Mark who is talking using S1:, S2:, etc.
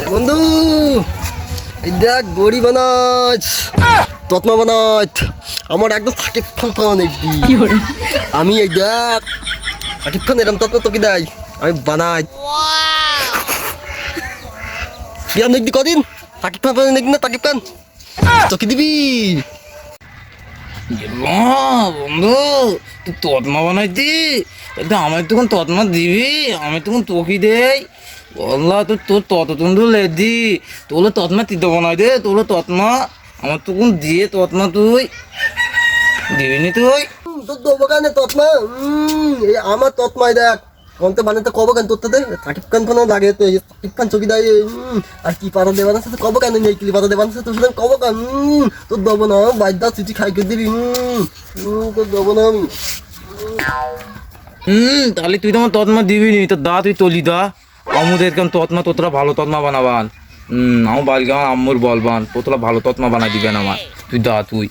S1: বন্ধু এই দেখ বড়ি বানাচ তৎমা বানাচ আমার একদম সাকিব খান খাওয়া দেখবি আমি এই দেখ সাকিব খান এরম তৎমা তোকে দেয় আমি বানাই বিয়ার দেখবি কদিন সাকিব খান দেখবি না সাকিব খান তোকে দিবি
S2: বন্ধু তুই তৎমা বানাইতি এটা আমার তখন তৎমা দিবি আমি তখন তোকে দেই বললা তোর তত তুন্দু লেদি তোর তৎমা তিতো বানাই দে তোর তৎমা আমার তখন দিয়ে তৎমা তুই দিবিনি তুই
S1: তোর দেবো কেন তৎমা এই আমার তৎমাই দেখ কমতে বানাতে কব কেন তোর দে সাকিব খান ফোন লাগে তো এই সাকিব খান চকি দেয় আর কি পাতা দেবান আছে কব কেন নেই কি পাতা দেবান আছে তোর সাথে কব কেন তোর দেবো না বাইদা চিঠি খাই করে দিবি তোর দেবো না আমি
S2: তাহলে তুই তো আমার তৎমা দিবি নি তোর দা তুই তলি দা আমুদের কেন তৎমা তোতরা ভালো তৎমা বানাবান আমার বাড়ি আমার আম্মুর বলবান তোতরা ভালো তৎমা বানাই দিবেন আমার তুই দা তুই